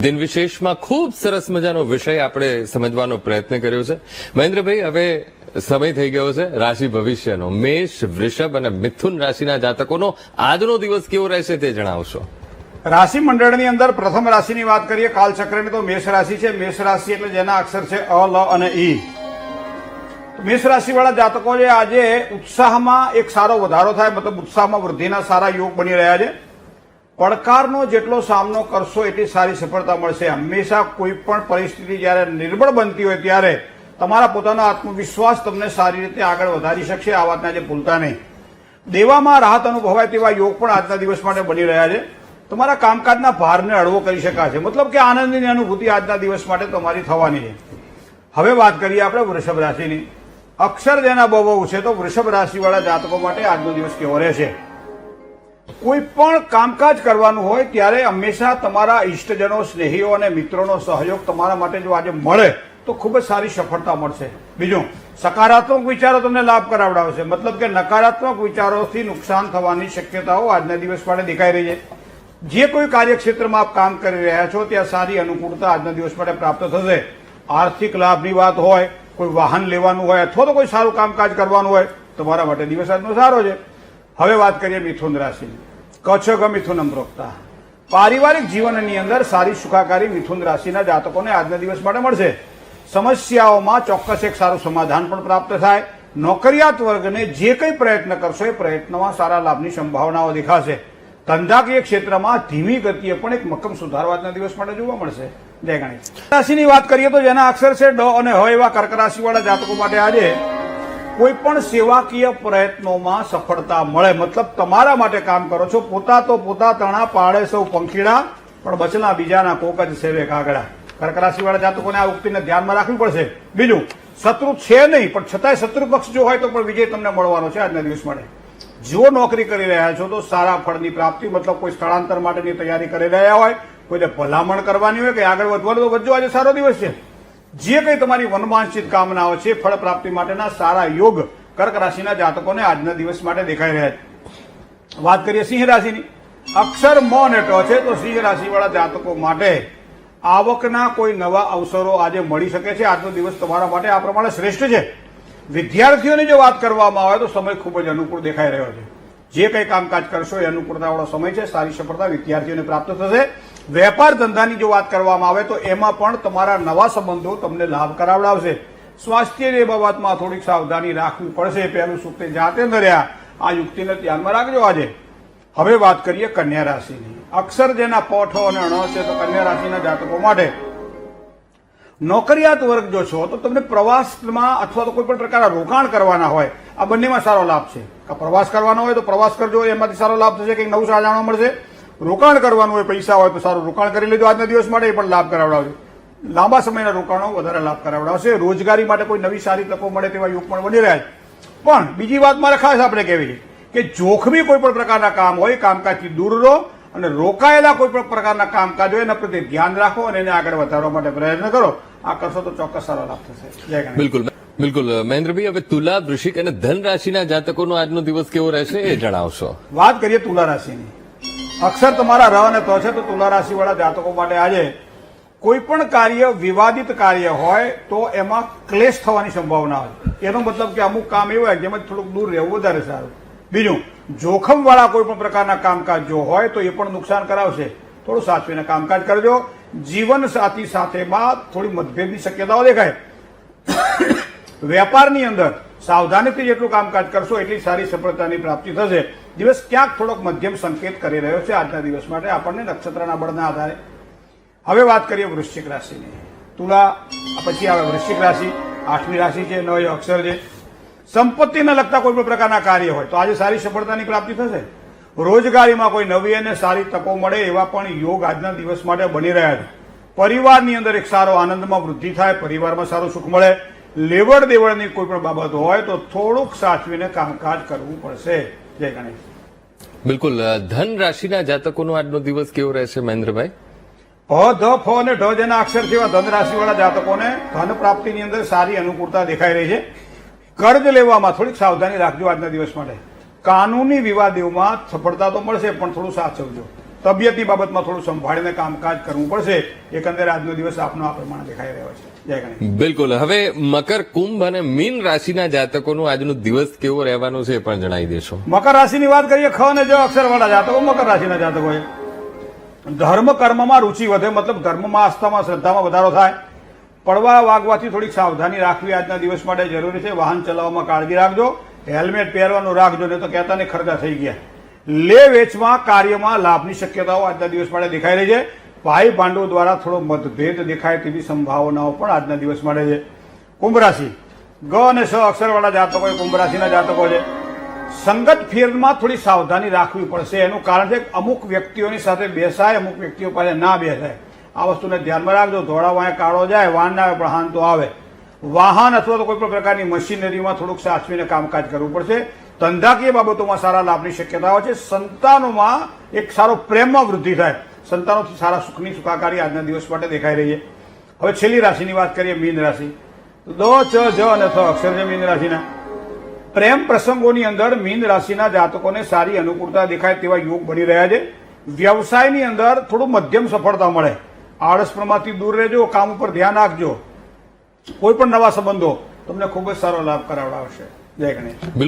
દિન વિશેષમાં ખૂબ સરસ મજાનો વિષય આપણે સમજવાનો પ્રયત્ન કર્યો છે. મહેન્દ્રભાઈ, હવે સમય થઈ ગયો છે રાશિ ભવિષ્યનો. મેષ, વૃષભ અને મિથુન રાશિના જાતકોનો આજનો દિવસ કેવો રહેશે તે જણાવશો. રાશિ મંડળની અંદર પ્રથમ રાશિની વાત કરીએ કાલચક્રની, તો મેષ રાશિ છે. મેષ રાશિ એટલે જેના અક્ષર છે અ, લ અને ઈ. મેષ રાશિવાળા જાતકો છે આજે ઉત્સાહમાં એક સારો વધારો થાય, મતલબ ઉત્સાહમાં વૃદ્ધિના સારા યોગ બની રહ્યા છે. પડકારનો જેટલો સામનો કરશો એટલી સારી સફળતા મળશે. હંમેશા કોઈ પણ પરિસ્થિતિ જયારે નિર્બળ બનતી હોય ત્યારે તમારા પોતાનો આત્મવિશ્વાસ તમને સારી રીતે આગળ વધારી શકશે. આ વાતને આજે ભૂલતા નહીં. દેવામાં રાહત અનુભવાય તેવા યોગ પણ આજના દિવસ માટે બની રહ્યા છે. તમારા કામકાજના ભારને હળવો કરી શકાશે, મતલબ કે આનંદની અનુભૂતિ આજના દિવસ માટે તમારી થવાની છે. હવે વાત કરીએ આપણે વૃષભ રાશિની. અક્ષર જેના બહુ છે, તો વૃષભ રાશિવાળા જાતકો માટે આજનો દિવસ કેવો રહેશે. કોઈ પણ કામકાજ કરવાનું હોય ત્યારે હંમેશા તમારા ઇષ્ટજનો, સ્નેહીઓ અને મિત્રોનો સહયોગ તમારા માટે જો આજે મળે તો ખૂબ જ સારી સફળતા મળશે. બીજું, સકારાત્મક વિચારો તમને લાભ કરાવડાવશે, મતલબ કે નકારાત્મક વિચારોથી નુકસાન થવાની શક્યતાઓ આજના દિવસ માટે દેખાઈ રહી છે. જે કોઈ કાર્યક્ષેત્રમાં આપ કામ કરી રહ્યા છો ત્યાં સારી અનુકૂળતા આજના દિવસ માટે પ્રાપ્ત થશે. આર્થિક લાભની વાત હોય, કોઈ વાહન લેવાનું હોય અથવા તો કોઈ સારું કામકાજ કરવાનું હોય, તમારા માટે દિવસ આજનો સારો છે. હવે વાત કરીએ મિથુન રાશિની. કચ્છ ગ મિથુનમ પ્રોક્તા. પારિવારિક જીવનની અંદર સારી સુખાકારી મિથુન રાશિના જાતકોને આજના દિવસ માટે મળશે. સમસ્યાઓમાં ચોક્કસ એક સારું સમાધાન પણ પ્રાપ્ત થાય. નોકરિયાત વર્ગને જે કંઈ પ્રયત્ન કરશો એ પ્રયત્નમાં સારા લાભની સંભાવનાઓ દેખાશે. ધંધાકીય ક્ષેત્રમાં ધીમી ગતિએ પણ એક મક્કમ સુધારો આજના દિવસ માટે જોવા મળશે. જય ગણેશ. રાશિની વાત કરીએ તો જેના અક્ષર છે ડ અને હ એવા કર્ક રાશિવાળા જાતકો માટે આજે કોઈ પણ સેવાકીય પ્રયત્નોમાં સફળતા મળે, મતલબ તમારા માટે કામ કરો છો. પોતા તો પોતા તણા પાડે સૌ પંખીડા, પણ બચલા બીજાના કોક જ સેવે કાગડા. કર્ક રાશિવાળા જાતકોને આ ઉક્તિને ધ્યાનમાં રાખવી પડશે. બીજું, શત્રુ છે નહીં પણ છતાંય શત્રુ પક્ષ જો હોય તો પણ વિજય તમને મળવાનો છે આજના દિવસ માટે. જો નોકરી કરી રહ્યા છો તો સારા ફળની પ્રાપ્તિ, મતલબ કોઈ સ્થળાંતર માટેની તૈયારી કરી રહ્યા હોય, કોઈને ભલામણ કરવાની હોય કે આગળ વધવાનું, તો વધજો, આજે સારો દિવસ છે. જે કંઈ તમારી મનવાંછિત કામનાઓ છે, ફળ પ્રાપ્તિ માટેના સારા યોગ કર્ક રાશિના જાતકોને આજના દિવસ માટે દેખાઈ રહ્યા છે. વાત કરીએ સિંહ રાશિની. અક્ષર મ અને ટ છે, તો સિંહ રાશિવાળા જાતકો માટે આવકના કોઈ નવા અવસરો આજે મળી શકે છે. આજનો દિવસ તમારા માટે આ પ્રમાણે શ્રેષ્ઠ છે. વિદ્યાર્થીઓની જો વાત કરવામાં આવે તો સમય ખૂબ જ અનુકૂળ દેખાઈ રહ્યો છે. જે કંઈ કામકાજ કરશો એ અનુકૂળતાવાળો સમય છે. સારી સફળતા વિદ્યાર્થીઓને પ્રાપ્ત થશે. વેપાર ધંધાની જો વાત કરવામાં આવે તો એમાં પણ તમારા નવા સંબંધો તમને લાભ કરાવડાવશે. સ્વાસ્થ્યની બાબતમાં થોડીક સાવધાની રાખવી પડશે. પહેલું સુખ તે જાતે ધર્યા, આ યુક્તિને ધ્યાનમાં રાખજો આજે. હવે વાત કરીએ કન્યા રાશિની. અક્ષર જેના પ, ઠ અને ણ છે, તો કન્યા રાશિના જાતકો માટે નોકરિયાત વર્ગ જો છો તો તમને પ્રવાસમાં અથવા તો કોઈ પણ પ્રકારના રોકાણ કરવાના હોય, આ બંનેમાં સારો લાભ છે. પ્રવાસ કરવાનો હોય તો પ્રવાસ કરજો, એમાંથી સારો લાભ થશે, કંઈક નવું જાણવા મળશે. રોકાણ કરવાનું હોય, પૈસા હોય તો સારું રોકાણ કરી લેજો આજના દિવસ માટે, એ પણ લાભ કરાવડાવશે. લાંબા સમયના રોકાણો વધારે લાભ કરાવડાવશે. રોજગારી માટે કોઈ નવી સારી તકો મળે તેવા યુગ પણ બની રહ્યા છે. પણ બીજી વાત મારે ખાસ આપણે કહેવી છે કે જોખમી કોઈ પણ પ્રકારના કામ હોય, કામકાજથી દૂર રહો અને રોકાયેલા કોઈ પણ પ્રકારના કામકાજ હોય એના પ્રત્યે ધ્યાન રાખો અને એને આગળ વધારવા માટે પ્રયત્ન કરો. આ કરશો તો ચોક્કસ સારો લાભ થશે. જય ગણેશ. બિલકુલ બિલકુલ. મહેન્દ્રભાઈ, હવે તુલા, વૃશ્ચિક અને ધન રાશિના જાતકોનો આજનો દિવસ કેવો રહેશે એ જણાવશો. વાત કરીએ તુલા રાશિની. અક્ષર તમારા ર અને ત છે, તો તુલા રાશિવાળા જાતકો માટે આજે કોઈ પણ કાર્ય વિવાદિત કાર્ય હોય તો એમાં ક્લેશ થવાની સંભાવના હોય. એનો મતલબ કે અમુક કામ એવું હોય જેમાં થોડુંક દૂર રહેવું વધારે સારું. બીજું, જોખમવાળા કોઈ પણ પ્રકારના કામકાજ જો હોય તો એ પણ નુકસાન કરાવશે. થોડું સાચવીને કામકાજ કરજો. જીવન સાથી સાથેમાં થોડી મતભેદની શક્યતાઓ દેખાય. વેપારની અંદર સાવધાનીથી જેટલું કામકાજ કરશો એટલી સારી સફળતાની પ્રાપ્તિ થશે. દિવસ ક્યાંક થોડોક મધ્યમ સંકેત કરી રહ્યો છે આજના દિવસ માટે આપણને નક્ષત્રના બળના આધારે. હવે વાત કરીએ વૃશ્ચિક રાશિની. તુલા પછી આવે વૃશ્ચિક રાશિ. 8મી રાશિ છે, 9 અક્ષર છે. સંપત્તિને લગતા કોઈ પણ પ્રકારના કાર્ય હોય તો આજે સારી સફળતાની પ્રાપ્તિ થશે. રોજગારીમાં કોઈ નવી અને સારી તકો મળે એવા પણ યોગ આજના દિવસ માટે બની રહ્યા છે. પરિવારની અંદર એક સારો આનંદમાં વૃદ્ધિ થાય, પરિવારમાં સારું સુખ મળે. લેવડ દેવડની કોઈ પણ બાબત હોય તો થોડુંક સાચવીને કામકાજ કરવું પડશે. જય ગણેશ. બિલકુલ. ધન રાશિના જાતકોનો આજનો દિવસ કેવો રહેશે મહેન્દ્રભાઈ? પ, ધ, ફ અને ઢ જેના અક્ષર છે એવા ધન રાશિવાળા જાતકોને ધન પ્રાપ્તિની અંદર સારી અનુકૂળતા દેખાઈ રહી છે. કર્જ લેવામાં થોડીક સાવધાની રાખજો આજના દિવસ માટે. કાનૂની વિવાદોમાં સફળતા તો મળશે પણ થોડું સાચવજો. તબિયતની બાબતમાં થોડું સંભાળીને કામકાજ કરવું પડશે. એકંદરે આજનો દિવસ આપનો આ પ્રમાણે દેખાઈ રહ્યો છે. જય ગણેશ. બિલકુલ. હવે મકર, કુંભ અને મીન રાશિના જાતકોનું આજનો દિવસ કેવો રહેવાનો છે એ પણ જણાવી દેશો. મકર રાશિની વાત કરીએ, ખ અને જ અક્ષરવાળા જાતકો મકર રાશિના જાતકો છે. ધર્મ કર્મમાં રુચિ વધે, મતલબ ધર્મમાં, આસ્થામાં, શ્રદ્ધામાં વધારો થાય. પડવા વાગવાથી થોડીક સાવધાની રાખવી આજના દિવસ માટે જરૂરી છે. વાહન ચલાવવામાં કાળજી રાખજો. હેલ્મેટ પહેરવાનું રાખજો, નહીં તો કહેતા ને ખર્ચા થઈ ગયા. લે વેચમાં, કાર્યમાં લાભની શક્યતાઓ આજના દિવસ માટે દેખાઈ રહી છે. ભાઈ ભાંડુ દ્વારા થોડો મતભેદ દેખાય તેવી સંભાવનાઓ પણ આજના દિવસ માટે છે. કુંભ રાશિ, ગ અને સ અક્ષરવાળા જાતકો, કુંભ રાશિના જાતકો છે. સંગત ફેરમાં થોડી સાવધાની રાખવી પડશે. એનું કારણ છે કે અમુક વ્યક્તિઓની સાથે બેસાય, અમુક વ્યક્તિઓ પાસે ના બેસાય. આ વસ્તુને ધ્યાનમાં રાખજો. ધોળા વાંહે કાળો જાય, વાહન ના આવે પણ હાન તો આવે. વાહન અથવા તો કોઈ પણ પ્રકારની મશીનરીમાં થોડુંક સાચવીને કામકાજ કરવું પડશે. ધંધાકીય બાબતોમાં સારા લાભની શક્યતાઓ છે. સંતાનોમાં એક સારો પ્રેમમાં વૃદ્ધિ થાય. સંતાનોથી સારા સુખની સુખાકારી આજના દિવસ માટે દેખાઈ રહી છે. હવે છેલ્લી રાશિની વાત કરીએ, મીન રાશિ. દ, ચ, જ અને થ અક્ષર છે મીન રાશિના. પ્રેમ પ્રસંગોની અંદર મીન રાશિના જાતકોને સારી અનુકૂળતા દેખાય તેવા યોગ બની રહ્યા છે. વ્યવસાયની અંદર થોડું મધ્યમ સફળતા મળે. આળસપણમાંથી દૂર રહેજો, કામ ઉપર ધ્યાન રાખજો. કોઈ પણ નવા સંબંધો તમને ખૂબ જ સારો લાભ કરાવડાવશે. જય ગણેશ.